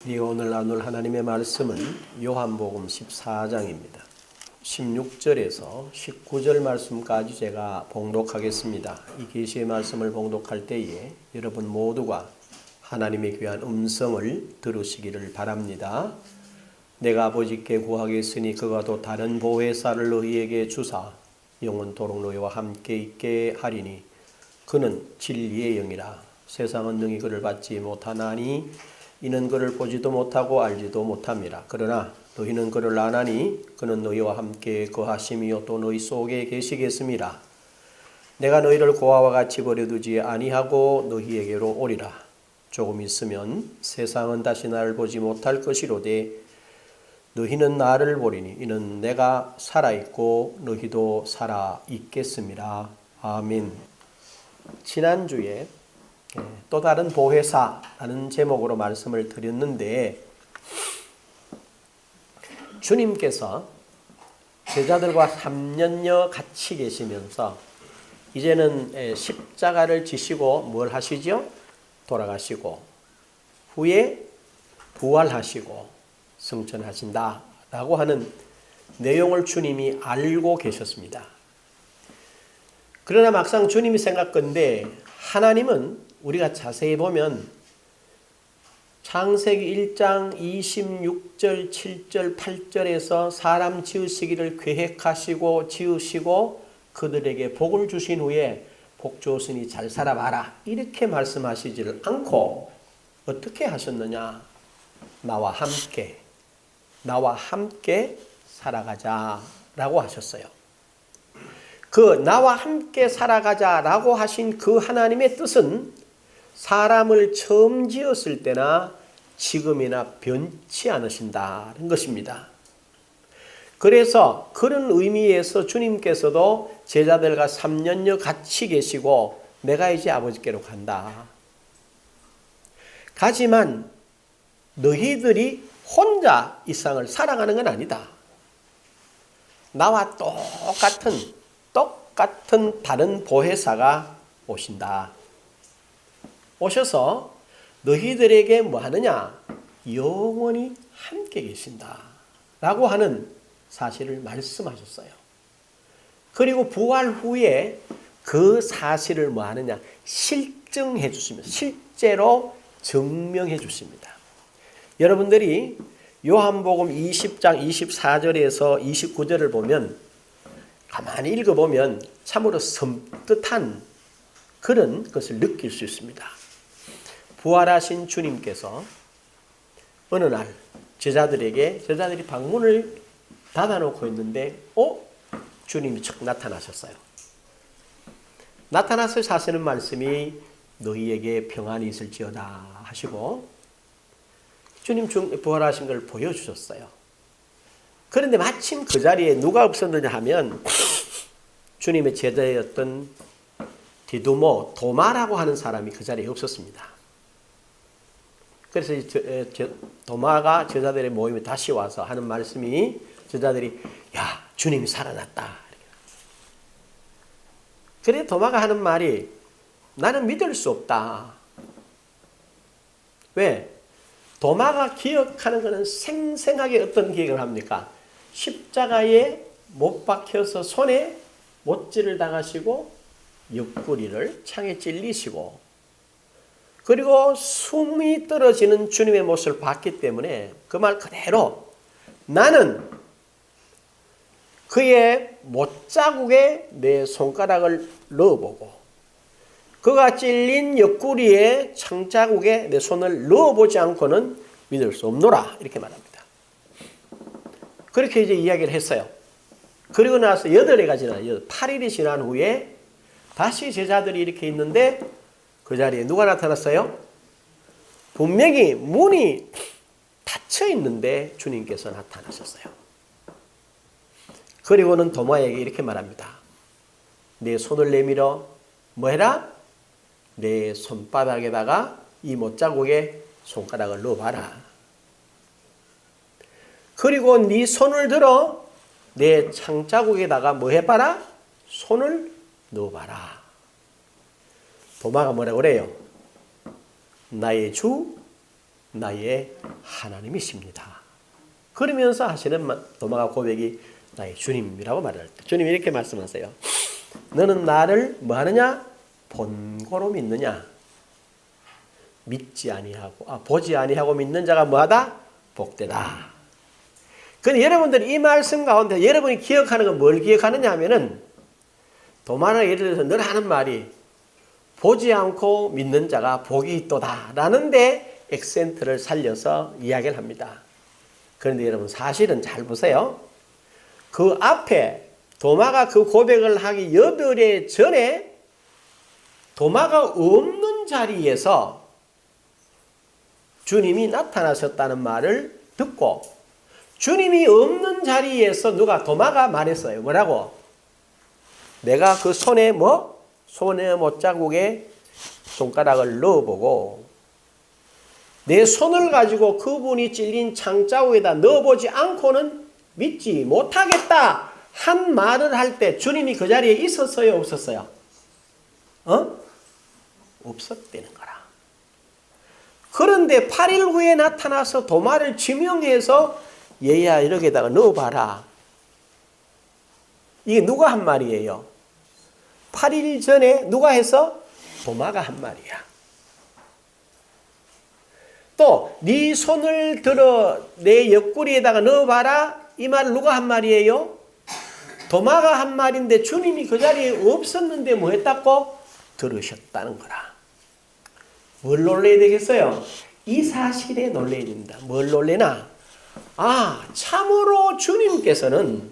오늘 나눌 하나님의 말씀은 요한복음 14장입니다. 16절에서 19절 말씀까지 제가 봉독하겠습니다. 이 계시의 말씀을 봉독할 때에 여러분 모두가 하나님의 귀한 음성을 들으시기를 바랍니다. 내가 아버지께 구하겠으니 그가 또 다른 보혜사를 너희에게 주사 영원토록 너희와 함께 있게 하리니 그는 진리의 영이라. 세상은 능히 그를 받지 못하나니 이는 그를 보지도 못하고 알지도 못함이라. 그러나 너희는 그를 아나니 그는 너희와 함께 거하심이요 또 너희 속에 계시겠음이라. 내가 너희를 고아와 같이 버려두지 아니하고 너희에게로 오리라. 조금 있으면 세상은 다시 나를 보지 못할 것이로되 너희는 나를 보리니 이는 내가 살아있고 너희도 살아있겠음이라. 아멘. 지난주에 또 다른 보혜사라는 제목으로 말씀을 드렸는데, 주님께서 제자들과 3년여 같이 계시면서 이제는 십자가를 지시고 뭘 하시죠? 돌아가시고 후에 부활하시고 승천하신다라고 하는 내용을 주님이 알고 계셨습니다. 그러나 막상 주님이 생각건데 하나님은 우리가 자세히 보면 창세기 1장 26절, 7절, 8절에서 사람 지으시기를 계획하시고 지으시고 그들에게 복을 주신 후에 복 주었으니 잘 살아봐라 이렇게 말씀하시지를 않고 어떻게 하셨느냐? 나와 함께 살아가자라고 하셨어요. 그 나와 함께 살아가자라고 하신 그 하나님의 뜻은 사람을 처음 지었을 때나 지금이나 변치 않으신다는 것입니다. 그래서 그런 의미에서 주님께서도 제자들과 3년여 같이 계시고 내가 이제 아버지께로 간다. 가지만 너희들이 혼자 이 세상을 살아가는 건 아니다. 나와 똑같은 다른 보혜사가 오신다. 오셔서 너희들에게 뭐 하느냐? 영원히 함께 계신다. 라고 하는 사실을 말씀하셨어요. 그리고 부활 후에 그 사실을 뭐 하느냐? 실증해 주십니다. 실제로 증명해 주십니다. 여러분들이 요한복음 20장 24절에서 29절을 보면 가만히 읽어보면 참으로 섬뜩한 그런 것을 느낄 수 있습니다. 부활하신 주님께서 어느 날 제자들이 방문을 닫아놓고 있는데 주님이 척 나타나셨어요. 나타나서 하시는 말씀이 너희에게 평안이 있을지어다 하시고 주님 부활하신 걸 보여주셨어요. 그런데 마침 그 자리에 누가 없었느냐 하면 주님의 제자였던 도마라고 하는 사람이 그 자리에 없었습니다. 그래서 도마가 제자들의 모임에 다시 와서 하는 말씀이 제자들이 야 주님이 살아났다. 그래 도마가 하는 말이 나는 믿을 수 없다. 왜? 도마가 기억하는 것은 생생하게 어떤 기억을 합니까? 십자가에 못 박혀서 손에 못질을 당하시고 옆구리를 창에 찔리시고 그리고 숨이 떨어지는 주님의 모습을 봤기 때문에 그 말 그대로 나는 그의 못자국에 내 손가락을 넣어보고 그가 찔린 옆구리에 창자국에 내 손을 넣어보지 않고는 믿을 수 없노라 이렇게 말합니다. 그렇게 이제 이야기를 했어요. 그리고 나서 8일이 지난 8일이 지난 후에 다시 제자들이 이렇게 있는데 그 자리에 누가 나타났어요? 분명히 문이 닫혀 있는데 주님께서 나타나셨어요. 그리고는 도마에게 이렇게 말합니다. 내 손을 내밀어 뭐 해라? 내 손바닥에다가 이 못자국에 손가락을 넣어봐라. 그리고 네 손을 들어 내 창자국에다가 뭐 해봐라? 손을 넣어봐라. 도마가 뭐라고 그래요? 나의 주, 나의 하나님이십니다. 그러면서 하시는 도마가 고백이 나의 주님이라고 말할 때 주님이 이렇게 말씀하세요. 너는 나를 뭐 하느냐? 본고로 믿느냐? 믿지 아니하고 보지 아니하고 믿는 자가 뭐하다? 복되다. 그런데 여러분들이 이 말씀 가운데 여러분이 기억하는 건 뭘 기억하느냐 하면은 도마가 예를 들어서 늘 하는 말이 보지 않고 믿는 자가 복이 있도다 라는데 액센트를 살려서 이야기를 합니다. 그런데 여러분 사실은 잘 보세요. 그 앞에 도마가 그 고백을 하기 여덟해 전에 도마가 없는 자리에서 주님이 나타나셨다는 말을 듣고 주님이 없는 자리에서 누가 도마가 말했어요. 뭐라고? 내가 그 손에 손에 못자국에 손가락을 넣어보고 내 손을 가지고 그분이 찔린 창자국에다 넣어보지 않고는 믿지 못하겠다 한 말을 할 때 주님이 그 자리에 있었어요? 없었어요? 없었다는 거라. 그런데 8일 후에 나타나서 도마를 지명해서 얘야 여기다가 넣어봐라. 이게 누가 한 말이에요? 8일 전에 누가 해서? 도마가 한 말이야. 또 네 손을 들어 내 옆구리에다가 넣어봐라. 이 말을 누가 한 말이에요? 도마가 한 말인데 주님이 그 자리에 없었는데 뭐 했다고? 들으셨다는 거라. 뭘 놀라야 되겠어요? 이 사실에 놀라야 됩니다. 뭘 놀래나? 참으로 주님께서는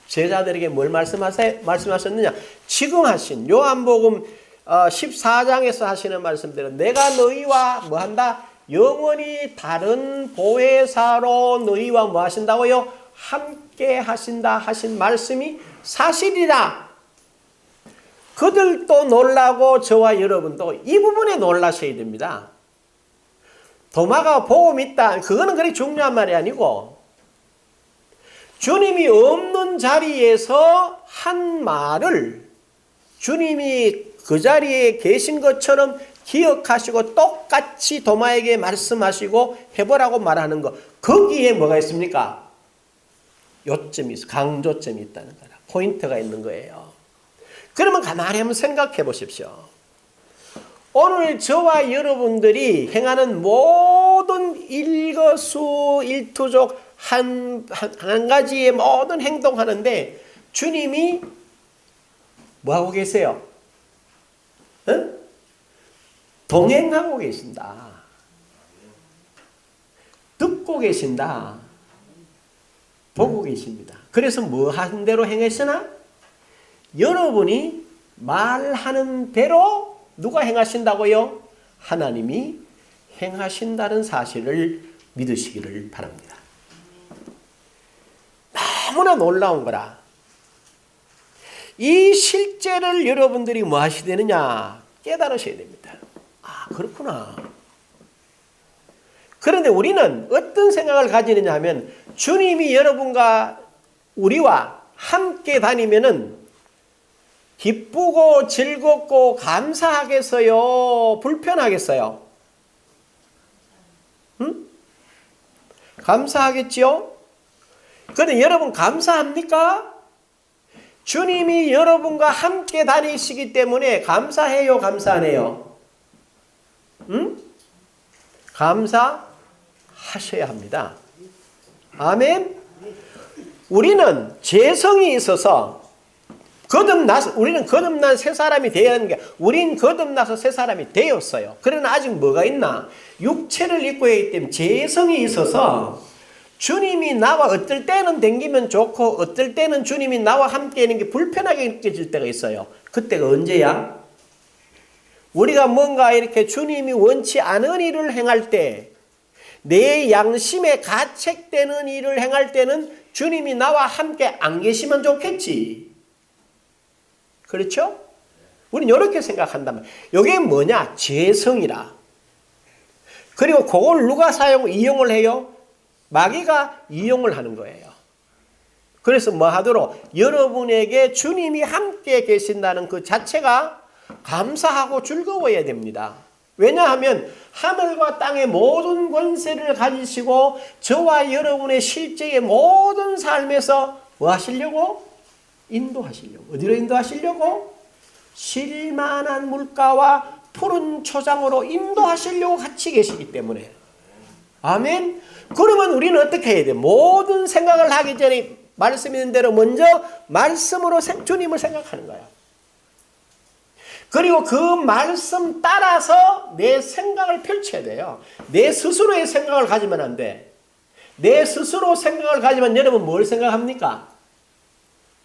제자들에게 뭘 말씀하셨느냐? 지금 하신 요한복음 14장에서 하시는 말씀대로 내가 너희와 뭐 한다? 영원히 다른 보혜사로 너희와 뭐 하신다고요? 함께 하신다 하신 말씀이 사실이라. 그들도 놀라고 저와 여러분도 이 부분에 놀라셔야 됩니다. 도마가 복음 있다. 그거는 그렇게 중요한 말이 아니고 주님이 없는 자리에서 한 말을 주님이 그 자리에 계신 것처럼 기억하시고 똑같이 도마에게 말씀하시고 해보라고 말하는 것. 거기에 뭐가 있습니까? 요점이 있어. 강조점이 있다는 거라. 포인트가 있는 거예요. 그러면 가만히 한번 생각해 보십시오. 오늘 저와 여러분들이 행하는 모든 일거수일투족 한 가지의 모든 행동하는데 주님이 뭐하고 계세요? 동행하고 계신다. 듣고 계신다. 보고 계십니다. 그래서 뭐 하는 대로 행하시나? 여러분이 말하는 대로 누가 행하신다고요? 하나님이 행하신다는 사실을 믿으시기를 바랍니다. 너무나 놀라운 거라. 이 실제를 여러분들이 뭐 하셔야 되느냐? 깨달으셔야 됩니다. 그렇구나. 그런데 우리는 어떤 생각을 가지느냐 하면 주님이 여러분과 우리와 함께 다니면은 기쁘고 즐겁고 감사하겠어요? 불편하겠어요? 감사하겠지요? 그런데 여러분 감사합니까? 주님이 여러분과 함께 다니시기 때문에 감사해요? 감사 안 해요? 감사하셔야 합니다. 아멘? 우리는 재성이 있어서 우리는 거듭난 새 사람이 되어야 하는 게 우린 거듭나서 새 사람이 되었어요. 그러나 아직 뭐가 있나? 육체를 입고 있기 때문에 재성이 있어서 주님이 나와 어떨 때는 댕기면 좋고 어떨 때는 주님이 나와 함께 있는 게 불편하게 느껴질 때가 있어요. 그때가 언제야? 우리가 뭔가 이렇게 주님이 원치 않은 일을 행할 때 내 양심에 가책되는 일을 행할 때는 주님이 나와 함께 안 계시면 좋겠지. 그렇죠? 우리는 이렇게 생각한다면 이게 뭐냐? 재성이라. 그리고 그걸 누가 이용을 해요? 마귀가 이용을 하는 거예요. 그래서 뭐 하도록 여러분에게 주님이 함께 계신다는 그 자체가 감사하고 즐거워야 됩니다. 왜냐하면 하늘과 땅의 모든 권세를 가지시고 저와 여러분의 실제의 모든 삶에서 뭐 하시려고? 인도하시려고. 어디로 인도하시려고? 쉴만한 물가와 푸른 초장으로 인도하시려고 같이 계시기 때문에. 아멘. 그러면 우리는 어떻게 해야 돼? 모든 생각을 하기 전에 말씀 있는 대로 먼저 말씀으로 주님을 생각하는 거야. 그리고 그 말씀 따라서 내 생각을 펼쳐야 돼요. 내 스스로의 생각을 가지면 안 돼. 내 스스로 생각을 가지면 여러분 뭘 생각합니까?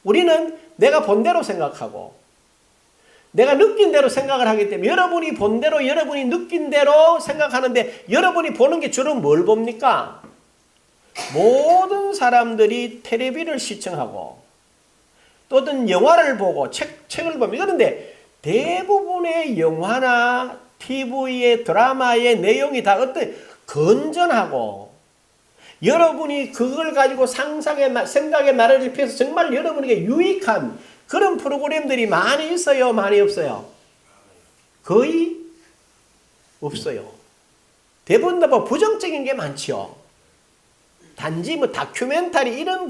우리는 내가 본대로 생각하고 내가 느낀 대로 생각을 하기 때문에 여러분이 본 대로 여러분이 느낀 대로 생각하는데 여러분이 보는 게 주로 뭘 봅니까? 모든 사람들이 텔레비를 시청하고 또는 영화를 보고 책을 봅니다. 그런데 대부분의 영화나 TV의 드라마의 내용이 다 건전하고 여러분이 그걸 가지고 상상의 생각의 나래를 펴서 정말 여러분에게 유익한 그런 프로그램들이 많이 있어요? 많이 없어요? 거의 없어요. 대부분 다 부정적인 게 많죠. 단지 다큐멘터리 이런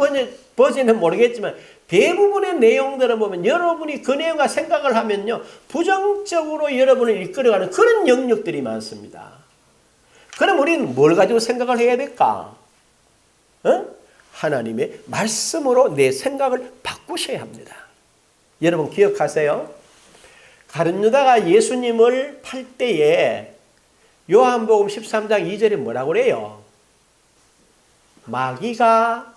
버전은 모르겠지만 대부분의 내용들을 보면 여러분이 그 내용과 생각을 하면요. 부정적으로 여러분을 이끌어가는 그런 영역들이 많습니다. 그럼 우리는 뭘 가지고 생각을 해야 될까? 하나님의 말씀으로 내 생각을 바꾸셔야 합니다. 여러분 기억하세요? 가룟 유다가 예수님을 팔 때에 요한복음 13장 2절에 뭐라고 그래요? 마귀가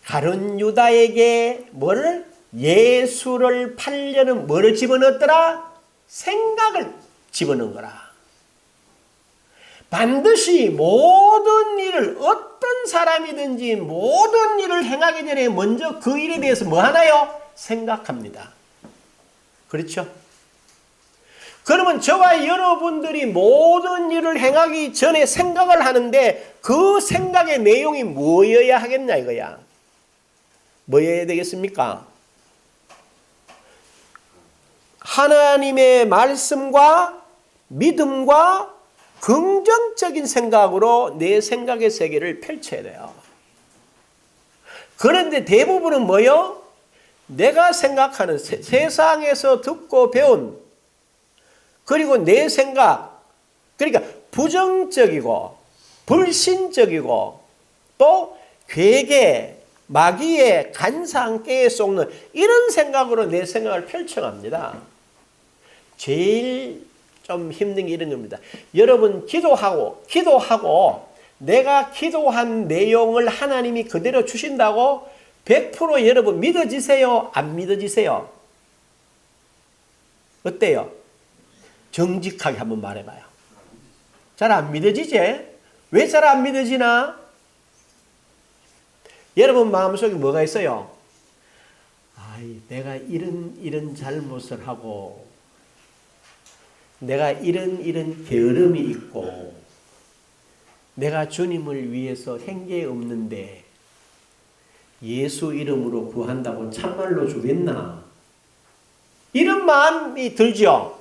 가룟 유다에게 뭐를? 예수를 팔려는 뭐를 집어넣었더라? 생각을 집어넣은 거라. 반드시 모든 일을 어떤 사람이든지 모든 일을 행하기 전에 먼저 그 일에 대해서 뭐 하나요? 생각합니다. 그렇죠? 그러면 저와 여러분들이 모든 일을 행하기 전에 생각을 하는데 그 생각의 내용이 뭐여야 하겠냐 이거야. 뭐여야 되겠습니까? 하나님의 말씀과 믿음과 긍정적인 생각으로 내 생각의 세계를 펼쳐야 돼요. 그런데 대부분은 뭐요? 내가 생각하는 세상에서 듣고 배운 그리고 내 생각 그러니까 부정적이고 불신적이고 또 괴계 마귀의 간사한 깨에 속는 이런 생각으로 내 생각을 펼쳐갑니다. 제일 좀 힘든 게 이런 겁니다. 여러분 기도하고 내가 기도한 내용을 하나님이 그대로 주신다고 100% 여러분 믿어지세요? 안 믿어지세요? 어때요? 정직하게 한번 말해봐요. 잘 안 믿어지지? 왜 잘 안 믿어지나? 여러분 마음속에 뭐가 있어요? 내가 이런 잘못을 하고 내가 이런 게으름이 있고 내가 주님을 위해서 행계 없는데 예수 이름으로 구한다고 참말로 주겠나? 이런 마음이 들죠?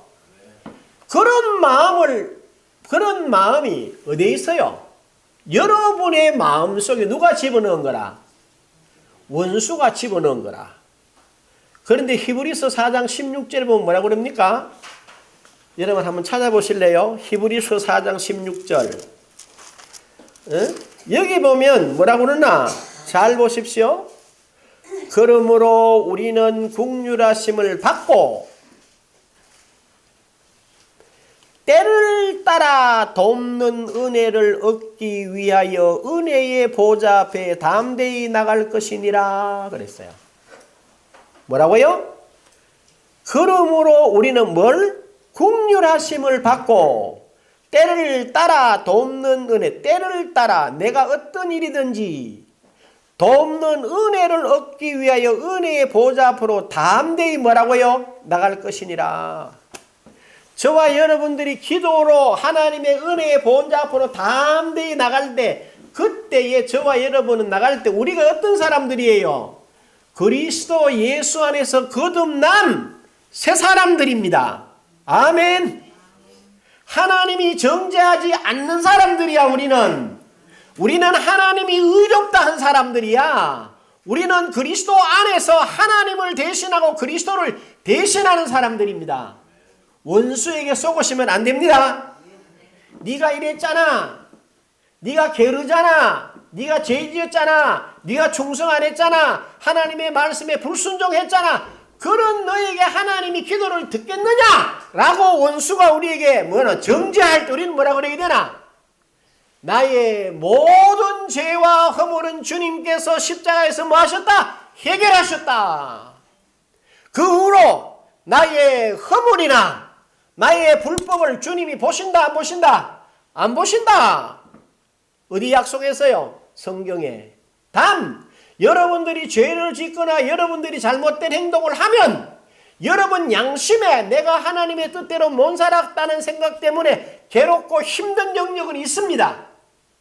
그런 마음이 어디에 있어요? 여러분의 마음속에 누가 집어넣은 거라? 원수가 집어넣은 거라. 그런데 히브리서 4장 16절에 보면 뭐라고 그럽니까? 여러분 한번 찾아보실래요? 히브리서 4장 16절. 여기 보면 뭐라고 그러나? 잘 보십시오. 그러므로 우리는 긍휼하심을 받고 때를 따라 돕는 은혜를 얻기 위하여 은혜의 보좌 앞에 담대히 나갈 것이니라 그랬어요. 뭐라고요? 그러므로 우리는 뭘? 긍휼하심을 받고 때를 따라 돕는 은혜, 때를 따라 내가 어떤 일이든지 돕는 은혜를 얻기 위하여 은혜의 보좌 앞으로 담대히 뭐라고요? 나갈 것이니라. 저와 여러분들이 기도로 하나님의 은혜의 보좌 앞으로 담대히 나갈 때 그때에 저와 여러분은 나갈 때 우리가 어떤 사람들이에요? 그리스도 예수 안에서 거듭난 새 사람들입니다. 아멘. 하나님이 정죄하지 않는 사람들이야. 우리는 하나님이 의롭다 한 사람들이야. 우리는 그리스도 안에서 하나님을 대신하고 그리스도를 대신하는 사람들입니다. 원수에게 속으시면 안 됩니다. 네가 이랬잖아. 네가 게으르잖아. 네가 죄 지었잖아. 네가 충성 안 했잖아. 하나님의 말씀에 불순종했잖아. 그런 너에게 하나님이 기도를 듣겠느냐? 라고 원수가 우리에게 정죄할 때 우리는 뭐라 그래야 되나? 나의 모든 죄와 허물은 주님께서 십자가에서 뭐 하셨다? 해결하셨다. 그 후로 나의 허물이나 나의 불법을 주님이 보신다 안 보신다? 안 보신다. 어디 약속했어요? 성경에. 단 여러분들이 죄를 짓거나 여러분들이 잘못된 행동을 하면 여러분 양심에 내가 하나님의 뜻대로 못 살았다는 생각 때문에 괴롭고 힘든 영역은 있습니다.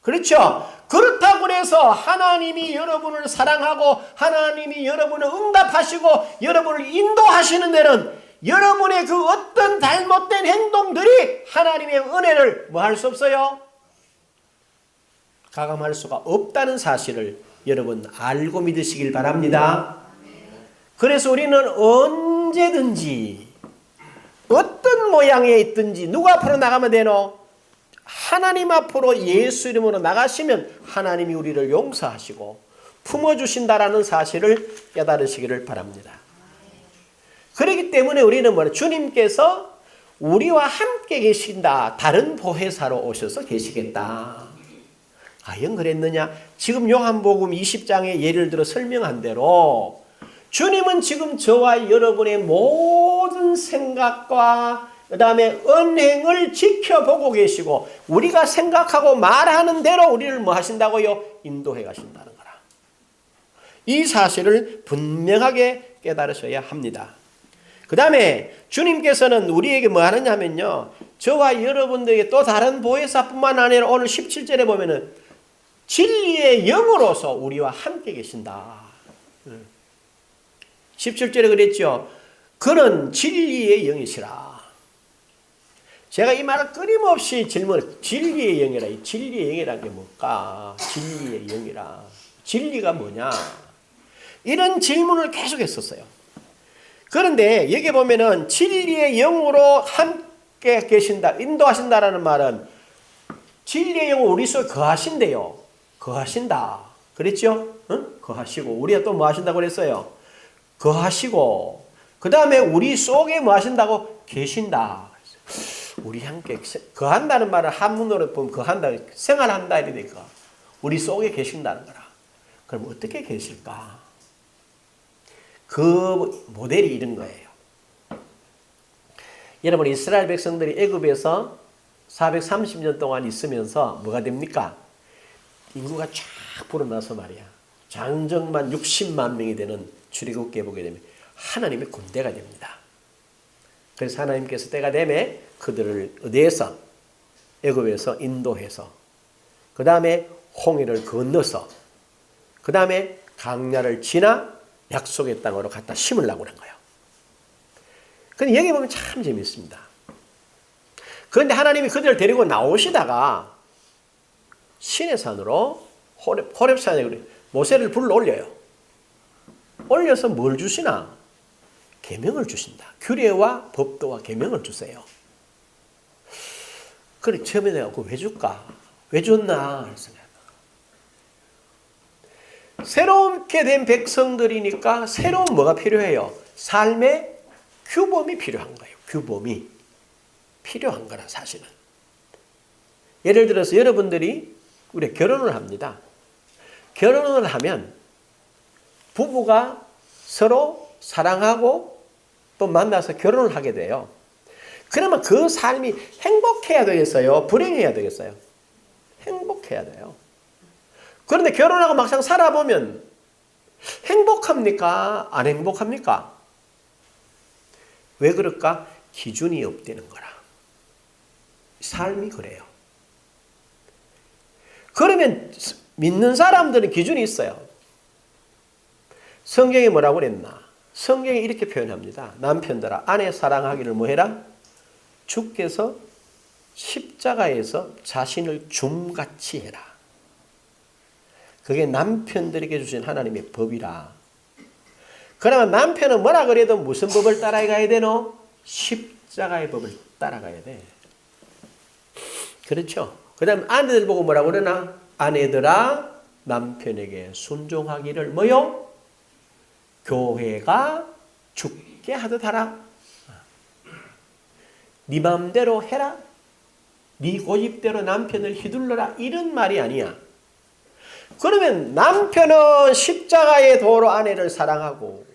그렇죠? 그렇다고 해서 하나님이 여러분을 사랑하고 하나님이 여러분을 응답하시고 여러분을 인도하시는 데는 여러분의 그 어떤 잘못된 행동들이 하나님의 은혜를 뭐 할 수 없어요? 가감할 수가 없다는 사실을 여러분 알고 믿으시길 바랍니다. 그래서 우리는 언제든지 어떤 모양에 있든지 누구 앞으로 나가면 되노? 하나님 앞으로 예수 이름으로 나가시면 하나님이 우리를 용서하시고 품어주신다라는 사실을 깨달으시기를 바랍니다. 그렇기 때문에 우리는 주님께서 우리와 함께 계신다. 다른 보혜사로 오셔서 계시겠다. 과연 그랬느냐? 지금 요한복음 20장에 예를 들어 설명한 대로 주님은 지금 저와 여러분의 모든 생각과 그 다음에 언행을 지켜보고 계시고 우리가 생각하고 말하는 대로 우리를 뭐 하신다고요? 인도해 가신다는 거라. 이 사실을 분명하게 깨달으셔야 합니다. 그 다음에 주님께서는 우리에게 뭐 하느냐 하면요. 저와 여러분들에게 또 다른 보혜사뿐만 아니라 오늘 17절에 보면은 진리의 영으로서 우리와 함께 계신다. 17절에 그랬죠. 그는 진리의 영이시라. 제가 이 말을 끊임없이 진리의 영이라. 이 진리의 영이라는 게 뭘까? 진리의 영이라. 진리가 뭐냐? 이런 질문을 계속 했었어요. 그런데 여기 보면은 진리의 영으로 함께 계신다, 인도하신다라는 말은 진리의 영은 우리 속에 거하신대요. 거하신다. 그랬죠? 응? 거하시고. 우리가 또 뭐 하신다고 그랬어요? 거하시고. 그 다음에 우리 속에 뭐 하신다고? 계신다. 우리 함께 거한다는 말을 한문으로 보면 거한다, 생활한다 이러니까 우리 속에 계신다는 거라. 그럼 어떻게 계실까? 그 모델이 이런 거예요. 여러분 이스라엘 백성들이 애굽에서 430년 동안 있으면서 뭐가 됩니까? 인구가 쫙 불어나서 말이야. 장정만 60만 명이 되는 출애굽기에 보게 되면 하나님의 군대가 됩니다. 그래서 하나님께서 때가 되면 그들을 어디에서? 애굽에서 인도해서 그 다음에 홍해를 건너서 그 다음에 강야를 지나 약속의 땅으로 갖다 심으려고 그런 거예요. 그런데 여기 보면 참 재밌습니다. 그런데 하나님이 그들을 데리고 나오시다가 시내산으로 호렙산에 모세를 불러올려요. 올려서 뭘 주시나? 계명을 주신다. 규례와 법도와 계명을 주세요. 그래 처음에 내가 그거 왜 줄까? 왜 줬나? 새롭게 된 백성들이니까 새로운 뭐가 필요해요? 삶의 규범이 필요한 거예요. 규범이 필요한 거라 사실은. 예를 들어서 여러분들이 우리 결혼을 합니다. 결혼을 하면 부부가 서로 사랑하고 또 만나서 결혼을 하게 돼요. 그러면 그 삶이 행복해야 되겠어요? 불행해야 되겠어요? 행복해야 돼요. 그런데 결혼하고 막상 살아보면 행복합니까? 안 행복합니까? 왜 그럴까? 기준이 없다는 거라. 삶이 그래요. 그러면 믿는 사람들은 기준이 있어요. 성경이 뭐라고 그랬나? 성경이 이렇게 표현합니다. 남편들아 아내 사랑하기를 뭐해라? 주께서 십자가에서 자신을 줌같이 해라. 그게 남편들에게 주신 하나님의 법이라. 그러면 남편은 뭐라 그래도 무슨 법을 따라가야 되노? 십자가의 법을 따라가야 돼. 그렇죠? 그 다음 아내들 보고 뭐라고 그러나? 아내들아 남편에게 순종하기를 뭐요? 교회가 죽게 하듯 하라. 네 마음대로 해라. 네 고집대로 남편을 휘둘러라. 이런 말이 아니야. 그러면 남편은 십자가의 도로 아내를 사랑하고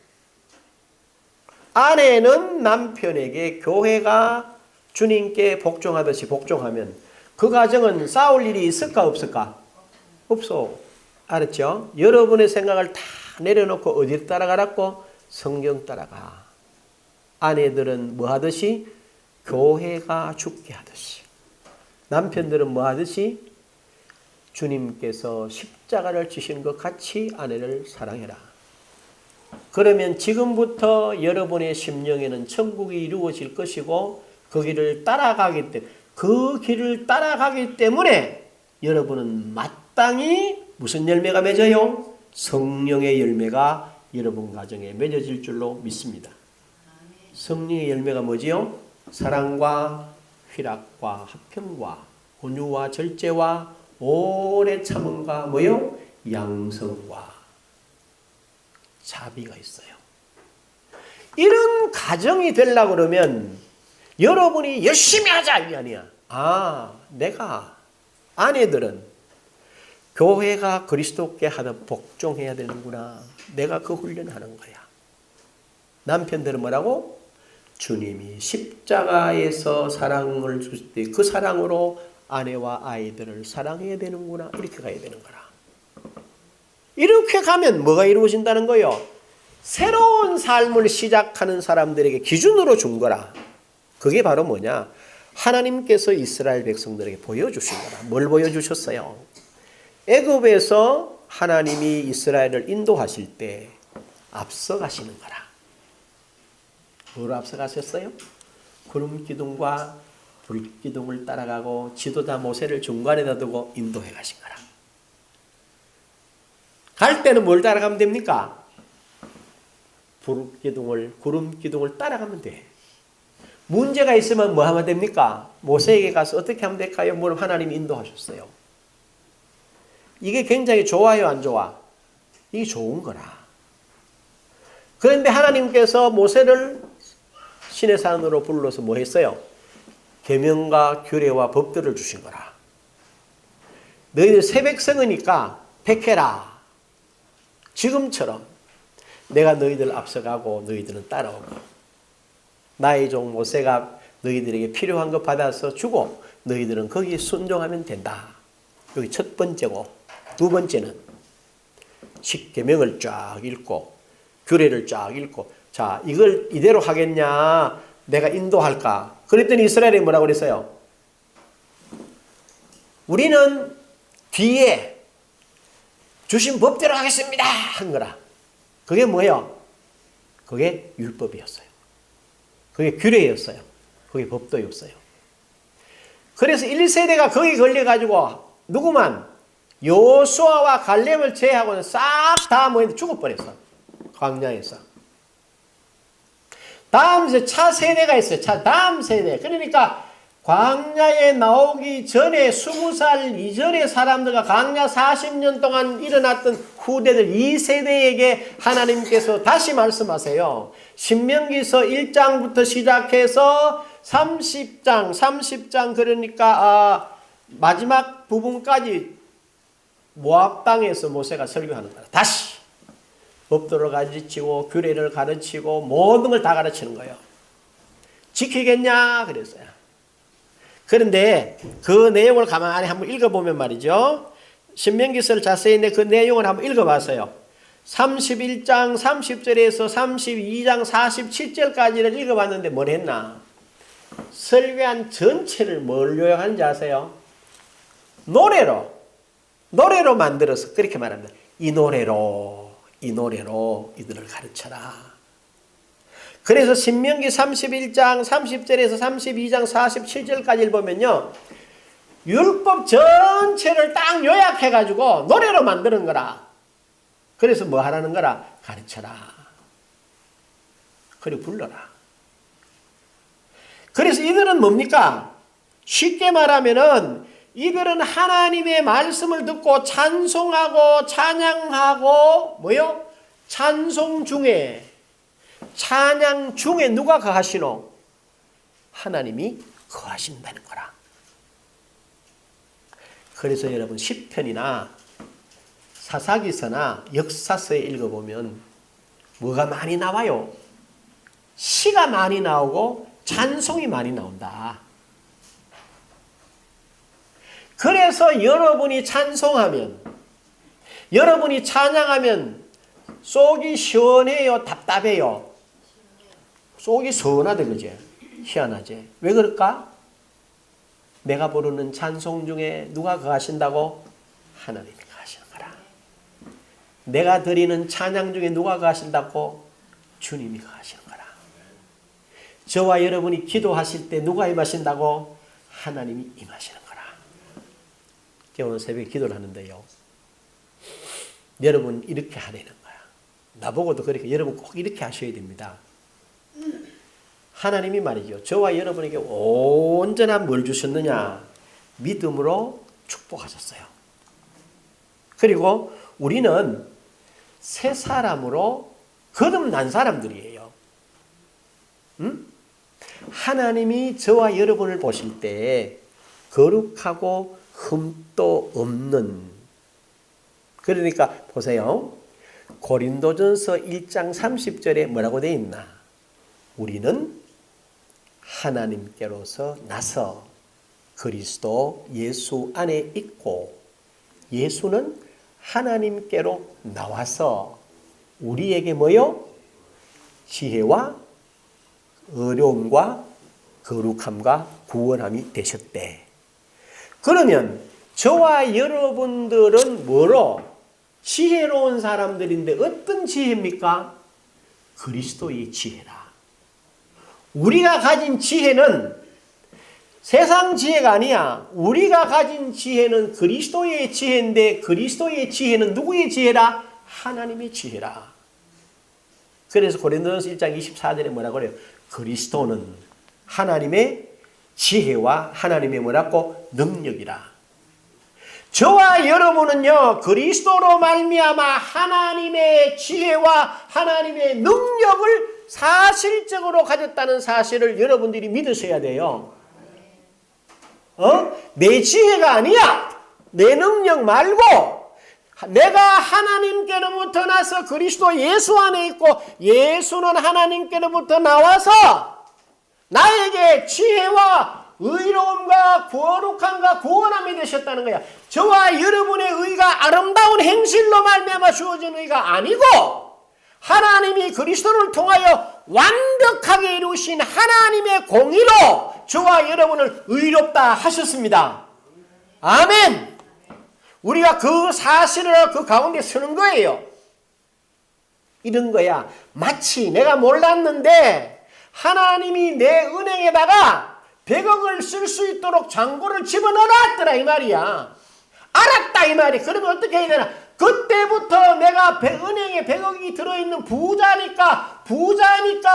아내는 남편에게 교회가 주님께 복종하듯이 복종하면 그 가정은 싸울 일이 있을까 없을까? 없어. 알았죠? 여러분의 생각을 다 내려놓고 어디를 따라가라고? 성경 따라가. 아내들은 뭐 하듯이? 교회가 죽게 하듯이. 남편들은 뭐 하듯이? 주님께서 십자가를 지신 것 같이 아내를 사랑해라. 그러면 지금부터 여러분의 심령에는 천국이 이루어질 것이고 그 길을 따라가기 때문에 그 길을 따라가기 때문에 여러분은 마땅히 무슨 열매가 맺어요? 성령의 열매가 여러분 가정에 맺어질 줄로 믿습니다. 성령의 열매가 뭐지요? 사랑과 희락과 화평과 온유와 절제와 오래 참음과 뭐요? 양성과 자비가 있어요. 이런 가정이 되려고 그러면 여러분이 열심히 하자 이게 아니야. 내가 아내들은 교회가 그리스도께 하듯 복종해야 되는구나. 내가 그 훈련하는 거야. 남편들은 뭐라고? 주님이 십자가에서 사랑을 주실 때 그 사랑으로 아내와 아이들을 사랑해야 되는구나. 이렇게 가야 되는 거라. 이렇게 가면 뭐가 이루어진다는 거예요? 새로운 삶을 시작하는 사람들에게 기준으로 준 거라. 그게 바로 뭐냐? 하나님께서 이스라엘 백성들에게 보여주신 거라. 뭘 보여주셨어요? 애굽에서 하나님이 이스라엘을 인도하실 때 앞서가시는 거라. 뭐로 앞서가셨어요? 구름 기둥과 불 기둥을 따라가고 지도자 모세를 중간에다 두고 인도해 가신 거라. 갈 때는 뭘 따라가면 됩니까? 구름 기둥을 따라가면 돼. 문제가 있으면 뭐 하면 됩니까? 모세에게 가서 어떻게 하면 될까요? 뭘 하나님이 인도하셨어요. 이게 굉장히 좋아요, 안 좋아? 이게 좋은 거라. 그런데 하나님께서 모세를 시내산으로 불러서 뭐 했어요? 계명과 규례와 법들을 주신 거라. 너희들 새 백성이니까 택해라. 지금처럼 내가 너희들 앞서가고 너희들은 따라오고 나의 종 모세가 너희들에게 필요한 것 받아서 주고 너희들은 거기에 순종하면 된다. 여기 첫 번째고 두 번째는 십계명을 쫙 읽고 규례를 쫙 읽고 자 이걸 이대로 하겠냐 내가 인도할까 그랬더니 이스라엘이 뭐라고 그랬어요? 우리는 뒤에 주신 법대로 하겠습니다 한 거라. 그게 뭐예요? 그게 율법이었어요. 그게 규례였어요. 그게 법도였어요. 그래서 1세대가 거기 걸려가지고 누구만 여호수아와 갈렙을 제외하고는 싹 다 뭐했는데 죽어버렸어. 광야에서. 다음 이제 차 세대가 있어요. 다음 세대. 그러니까 광야에 나오기 전에 20살 이전의 사람들과 광야 40년 동안 일어났던 후대들 2세대에게 하나님께서 다시 말씀하세요. 신명기서 1장부터 시작해서 30장 그러니까 마지막 부분까지 모압 땅에서 모세가 설교하는 거야. 다시 법도를 가르치고 규례를 가르치고 모든 걸 다 가르치는 거예요. 지키겠냐 그랬어요. 그런데 그 내용을 가만히 한번 읽어보면 말이죠. 신명기서를 자세히 그 내용을 한번 읽어봤어요. 31장 30절에서 32장 47절까지를 읽어봤는데 뭘 했나? 설교한 전체를 뭘 요약하는지 아세요? 노래로 만들어서 그렇게 말합니다. 이 노래로 이들을 가르쳐라. 그래서 신명기 31장 30절에서 32장 47절까지를 보면요, 율법 전체를 딱 요약해가지고 노래로 만드는 거라. 그래서 뭐 하라는 거라? 가르쳐라. 그리고 불러라. 그래서 이들은 뭡니까? 쉽게 말하면은 이들은 하나님의 말씀을 듣고 찬송하고 찬양하고 뭐요? 찬송 중에, 찬양 중에 누가 거하시노? 하나님이 거하신다는 거라. 그래서 여러분 시편이나 사사기서나 역사서에 읽어보면 뭐가 많이 나와요? 시가 많이 나오고 찬송이 많이 나온다. 그래서 여러분이 찬송하면, 여러분이 찬양하면 속이 시원해요? 답답해요? 속이 서운하대, 그지? 희한하지? 왜 그럴까? 내가 부르는 찬송 중에 누가 거하신다고? 하나님이 거하시는 거라. 내가 드리는 찬양 중에 누가 거하신다고? 주님이 거하시는 거라. 저와 여러분이 기도하실 때 누가 임하신다고? 하나님이 임하시는 거라. 오늘 새벽에 기도를 하는데요, 여러분 이렇게 하라는 거야. 나보고도 그렇게 여러분 꼭 이렇게 하셔야 됩니다. 하나님이 말이죠, 저와 여러분에게 온전한 뭘 주셨느냐? 믿음으로 축복하셨어요. 그리고 우리는 새 사람으로 거듭난 사람들이에요. 하나님이 저와 여러분을 보실 때 거룩하고 흠도 없는, 그러니까 보세요, 고린도전서 1장 30절에 뭐라고 되어 있나? 우리는 하나님께로서 나서 그리스도 예수 안에 있고 예수는 하나님께로 나와서 우리에게 뭐요? 지혜와 어려움과 거룩함과 구원함이 되셨대. 그러면 저와 여러분들은 뭐로? 지혜로운 사람들인데 어떤 지혜입니까? 그리스도의 지혜라. 우리가 가진 지혜는 세상 지혜가 아니야. 우리가 가진 지혜는 그리스도의 지혜인데 그리스도의 지혜는 누구의 지혜라? 하나님의 지혜라. 그래서 고린도전서 1장 24절에 뭐라고 그래요? 그리스도는 하나님의 지혜와 하나님의 뭐라고? 능력이라. 저와 여러분은요, 그리스도로 말미암아 하나님의 지혜와 하나님의 능력을 사실적으로 가졌다는 사실을 여러분들이 믿으셔야 돼요. 내 지혜가 아니야. 내 능력 말고 내가 하나님께로부터 나서 그리스도 예수 안에 있고 예수는 하나님께로부터 나와서 나에게 지혜와 의로움과 거룩함과 구원함이 되셨다는 거야. 저와 여러분의 의가 아름다운 행실로 말미암아 주어진 의가 아니고 하나님이 그리스도를 통하여 완벽하게 이루신 하나님의 공의로 저와 여러분을 의롭다 하셨습니다. 아멘. 우리가 그 사실을 그 가운데 서는 거예요. 이런 거야. 마치 내가 몰랐는데 하나님이 내 은행에다가 100억을 쓸 수 있도록 잔고를 집어넣어놨더라 이 말이야. 알았다 이 말이. 그러면 어떻게 해야 되나? 그때부터 내가 은행에 100억이 들어있는 부자니까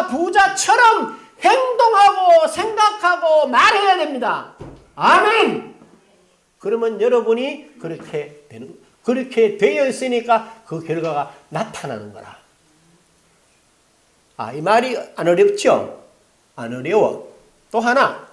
부자처럼 행동하고 생각하고 말해야 됩니다. 아멘. 그러면 여러분이 그렇게 되어 있으니까 그 결과가 나타나는 거라. 이 말이 안 어렵죠? 안 어려워. 또 하나,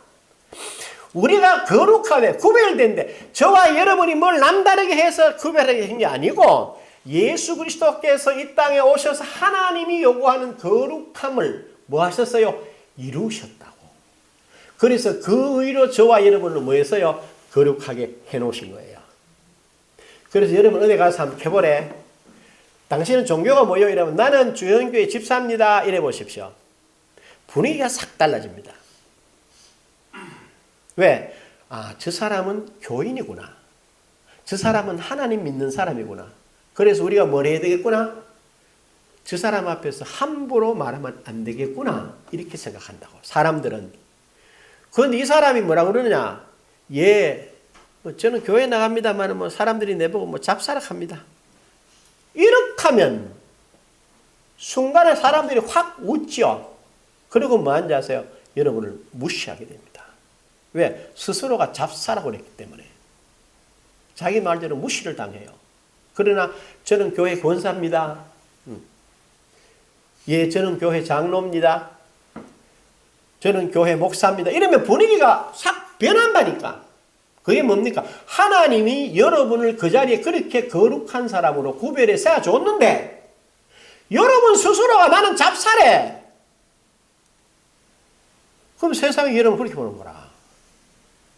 우리가 거룩하게 구별된데 저와 여러분이 뭘 남다르게 해서 구별하게 한 게 아니고 예수 그리스도께서 이 땅에 오셔서 하나님이 요구하는 거룩함을 뭐 하셨어요? 이루셨다고. 그래서 그 의로 저와 여러분을 뭐 했어요? 거룩하게 해놓으신 거예요. 그래서 여러분 어디 가서 한번 해보래. 당신은 종교가 뭐예요? 이러면 나는 주영교회 집사입니다. 이래 보십시오. 분위기가 싹 달라집니다. 왜? 저 사람은 교인이구나. 저 사람은 하나님 믿는 사람이구나. 그래서 우리가 뭘 해야 되겠구나? 저 사람 앞에서 함부로 말하면 안 되겠구나 이렇게 생각한다고 사람들은. 그런데 이 사람이 뭐라고 그러느냐, 뭐 저는 교회 나갑니다만 뭐 사람들이 내보고 뭐 잡사락합니다 이렇게 하면 순간에 사람들이 확 웃죠. 그리고 뭐 하는지 아세요? 여러분을 무시하게 됩니다. 왜? 스스로가 잡사라고 했기 때문에. 자기 말대로 무시를 당해요. 그러나 저는 교회 권사입니다. 저는 교회 장로입니다. 저는 교회 목사입니다. 이러면 분위기가 싹 변한다니까. 그게 뭡니까? 하나님이 여러분을 그 자리에 그렇게 거룩한 사람으로 구별해 세워줬는데 여러분 스스로가 나는 잡사래. 그럼 세상이 여러분 그렇게 보는 거라.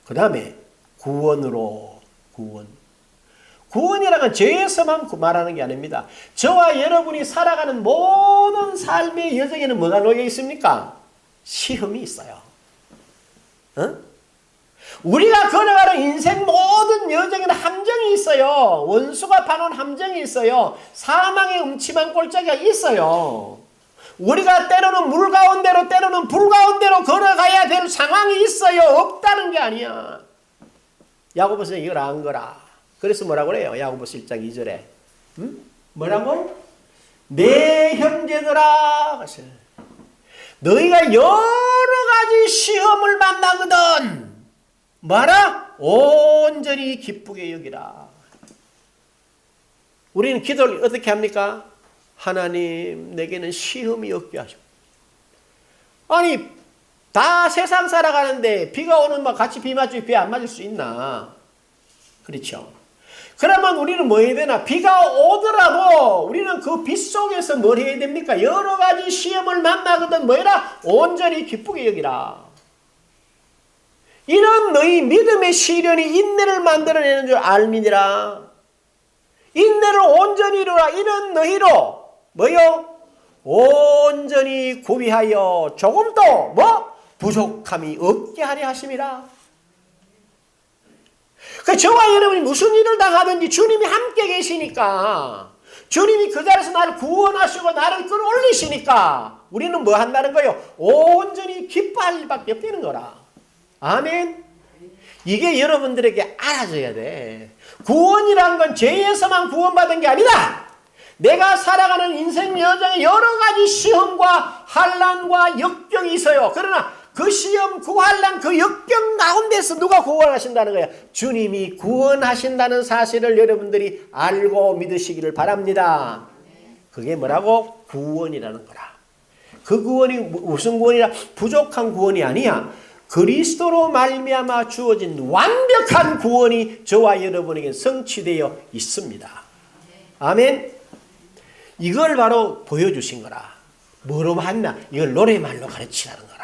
그 다음에 구원이라는 건 죄에서만 말하는 게 아닙니다. 저와 여러분이 살아가는 모든 삶의 여정에는 뭐가 놓여 있습니까? 시험이 있어요. 우리가 걸어가는 인생 모든 여정에는 함정이 있어요. 원수가 파놓은 함정이 있어요. 사망의 음침한 골짜기가 있어요. 우리가 때로는 물 가운데로 때로는 불 가운데로 걸어가야 될 상황이 있어요. 없다는 게 아니야. 야고보서 이걸 안 거라. 그래서 뭐라고 그래요? 야고보서 1장 2절에 뭐라고? 내 형제들아, 너희가 여러 가지 시험을 만나거든 뭐라? 온전히 기쁘게 여기라. 우리는 기도를 어떻게 합니까? 하나님, 내게는 시험이 없게 하시고. 아니, 다 세상 살아가는데 비가 오는 막 같이 비 맞을 비 안 맞을 수 있나? 그렇죠. 그러면 우리는 뭐 해야 되나? 비가 오더라도 우리는 그 비 속에서 뭘 해야 됩니까? 여러 가지 시험을 만나거든 뭐해라? 온전히 기쁘게 여기라. 이런 너희 믿음의 시련이 인내를 만들어내는 줄 알미니라. 인내를 온전히 이루라. 이런 너희로 뭐요? 온전히 구비하여 조금도 뭐? 부족함이 없게 하려 하심이라. 그 저와 여러분이 무슨 일을 당하든지 주님이 함께 계시니까, 주님이 그 자리에서 나를 구원하시고 나를 끌어올리시니까 우리는 뭐 한다는 거예요? 온전히 기뻐할 일밖에 없다는 거라. 아멘. 이게 여러분들에게 알아져야 돼. 구원이란 건 죄에서만 구원받은 게 아니다. 내가 살아가는 인생 여정에 여러 가지 시험과 환난과 역경이 있어요. 그러나 그 시험, 그 환난, 그 역경 가운데서 누가 구원하신다는 거야? 주님이 구원하신다는 사실을 여러분들이 알고 믿으시기를 바랍니다. 그게 뭐라고? 구원이라는 거라. 그 구원이 무슨 구원이라? 부족한 구원이 아니야. 그리스도로 말미암아 주어진 완벽한 구원이 저와 여러분에게 성취되어 있습니다. 아멘. 이걸 바로 보여주신 거라. 뭐로 했나? 이걸 노래말로 가르치라는 거라.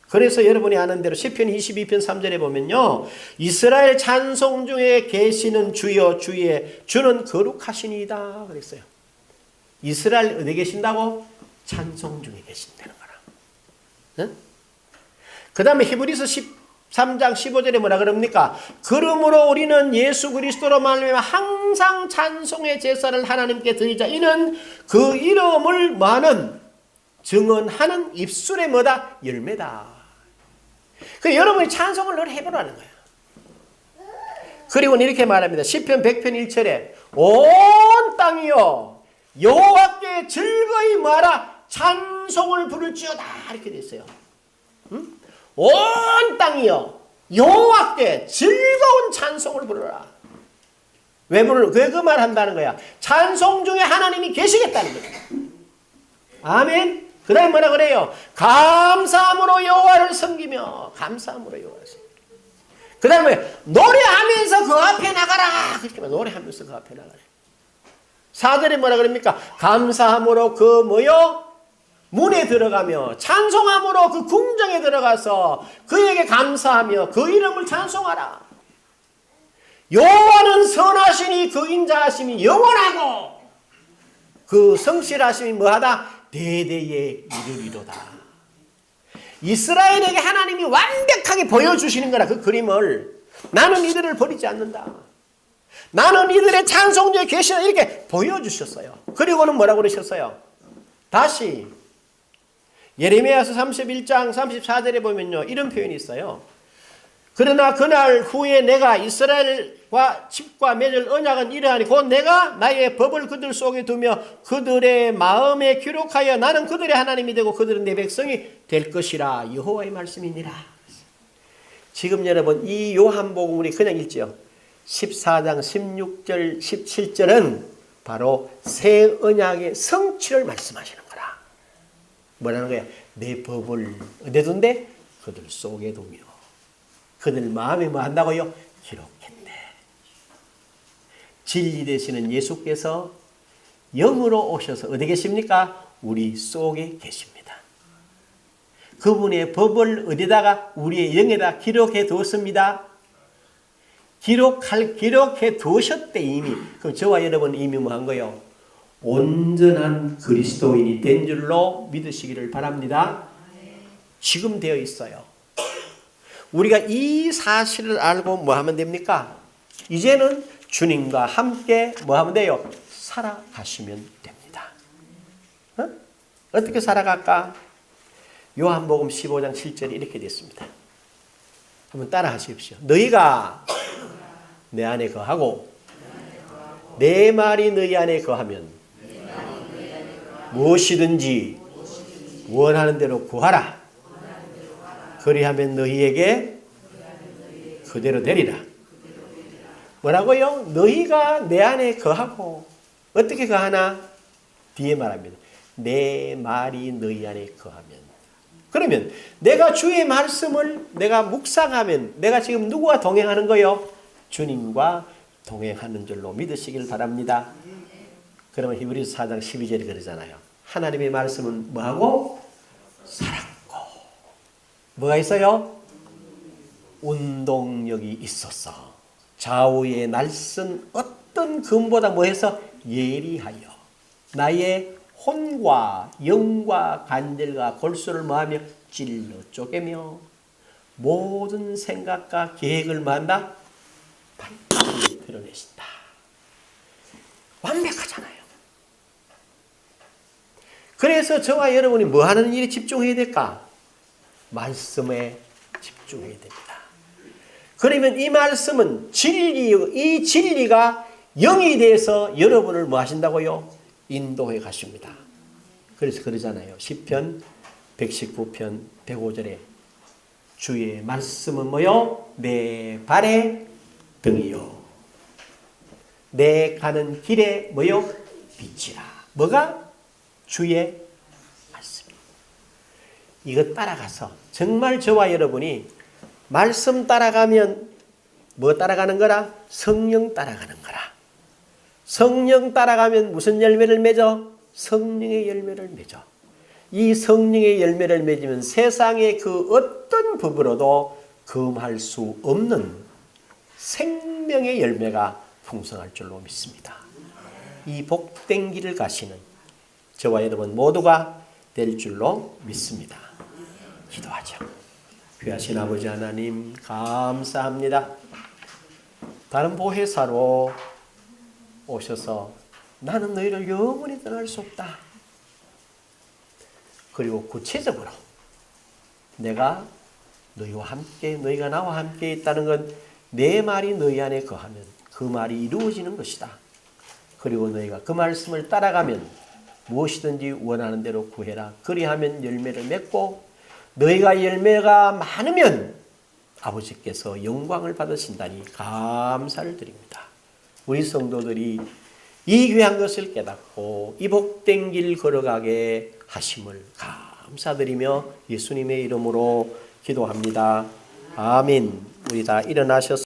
그래서 여러분이 아는 대로 시편 22편 3절에 보면요, 이스라엘 찬송 중에 계시는 주여 주의 주는 거룩하시니이다 그랬어요. 이스라엘 어디 계신다고? 찬송 중에 계신다는 거라. 응? 그 다음에 히브리서 13장 15절에 뭐라 그럽니까? 그러므로 우리는 예수 그리스도로 말미암아 항상 찬송의 제사를 하나님께 드리자. 이는 그 이름을 뭐하는? 증언하는 입술의 뭐다? 열매다. 그 여러분이 찬송을 늘 해보라는 거야. 그리고 이렇게 말합니다. 시편 100편 1절에 온 땅이여 여호와께 즐거이 뭐하라? 찬송을 부를지어다. 이렇게 돼 있어요. 응? 온 땅이여 여호와께 즐거운 찬송을 부르라. 왜 그 말 한다는 거야? 찬송 중에 하나님이 계시겠다는 거야. 아멘. 그 다음에 뭐라 그래요? 감사함으로 여호와를 섬기며. 감사함으로 여호와를 섬기며. 그 다음에 노래하면서 그 앞에 나가라. 그렇게 노래하면서 그 앞에 나가라. 4절에 뭐라 그럽니까? 감사함으로 그 뭐요? 문에 들어가며 찬송함으로 그 궁정에 들어가서 그에게 감사하며 그 이름을 찬송하라. 여호와는 선하시니 그 인자하심이 영원하고 그 성실하심이 뭐하다? 대대에 이르리로다. 이스라엘에게 하나님이 완벽하게 보여주시는 거라. 그 그림을 나는 이들을 버리지 않는다. 나는 이들의 찬송 중에 계시다 이렇게 보여주셨어요. 그리고는 뭐라고 그러셨어요? 다시 예레미야서 31장 34절에 보면요, 이런 표현이 있어요. 그러나 그날 후에 내가 이스라엘과 집과 맺을 언약은 이러하니 곧 내가 나의 법을 그들 속에 두며 그들의 마음에 기록하여 나는 그들의 하나님이 되고 그들은 내 백성이 될 것이라. 여호와의 말씀이니라. 지금 여러분 이 요한복음 우리 그냥 읽지요. 14장 16절 17절은 바로 새 언약의 성취를 말씀하시는 거라. 뭐라는 거야? 내 법을 어디에 둔대? 그들 속에 두며 그들 마음에 뭐 한다고요? 기록했네. 진리 되시는 예수께서 영으로 오셔서 어디 계십니까? 우리 속에 계십니다. 그분의 법을 어디다가? 우리의 영에다 기록해 두었습니다. 기록해 두셨대 이미. 그럼 저와 여러분 이미 뭐 한 거요? 온전한 그리스도인이 된 줄로 믿으시기를 바랍니다. 지금 되어 있어요. 우리가 이 사실을 알고 뭐 하면 됩니까? 이제는 주님과 함께 뭐 하면 돼요? 살아가시면 됩니다. 어떻게 살아갈까? 요한복음 15장 7절이 이렇게 됐습니다. 한번 따라 하십시오. 너희가 내 안에 거하고 내 말이 너희 안에 거하면 무엇이든지 원하는 대로 구하라. 그리하면 너희에게 그대로 되리라. 뭐라고요? 너희가 내 안에 거하고 어떻게 거하나? 뒤에 말합니다. 내 말이 너희 안에 거하면. 그러면 내가 주의 말씀을 내가 묵상하면 내가 지금 누구와 동행하는 거요? 주님과 동행하는 줄로 믿으시길 바랍니다. 그러면 히브리서 4장 12절이 그러잖아요. 하나님의 말씀은 뭐하고? 살았고 뭐가 있어요? 운동력이 있어서 좌우의 날선 어떤 금보다 뭐해서 예리하여 나의 혼과 영과 관절과 골수를 뭐하며 찔러 쪼개며 모든 생각과 계획을 뭐한다? 발판을 드러내신다. 완벽하잖아요. 그래서 저와 여러분이 뭐 하는 일에 집중해야 될까? 말씀에 집중해야 됩니다. 그러면 이 말씀은 이 진리가 영이 돼서 여러분을 뭐 하신다고요? 인도해 가십니다. 그래서 그러잖아요. 시편 119편 105절에 주의 말씀은 뭐요? 내 발의 등이요. 내 가는 길에 뭐요? 빛이라. 뭐가? 주의 말씀입니다. 이거 따라가서 정말 저와 여러분이 말씀 따라가면 뭐 따라가는 거라? 성령 따라가는 거라. 성령 따라가면 무슨 열매를 맺어? 성령의 열매를 맺어. 이 성령의 열매를 맺으면 세상의 그 어떤 법으로도 금할 수 없는 생명의 열매가 풍성할 줄로 믿습니다. 이 복된 길을 가시는 저와 여러분 모두가 될 줄로 믿습니다. 기도하죠. 귀하신 아버지 하나님 감사합니다. 다른 보혜사로 오셔서 나는 너희를 영원히 떠날 수 없다. 그리고 구체적으로 내가 너희와 함께 너희가 나와 함께 있다는 건 내 말이 너희 안에 거하면 그 말이 이루어지는 것이다. 그리고 너희가 그 말씀을 따라가면 무엇이든지 원하는 대로 구해라. 그리하면 열매를 맺고 너희가 열매가 많으면 아버지께서 영광을 받으신다니 감사를 드립니다. 우리 성도들이 이 귀한 것을 깨닫고 이 복된 길 걸어가게 하심을 감사드리며 예수님의 이름으로 기도합니다. 아멘. 우리 다 일어나셔서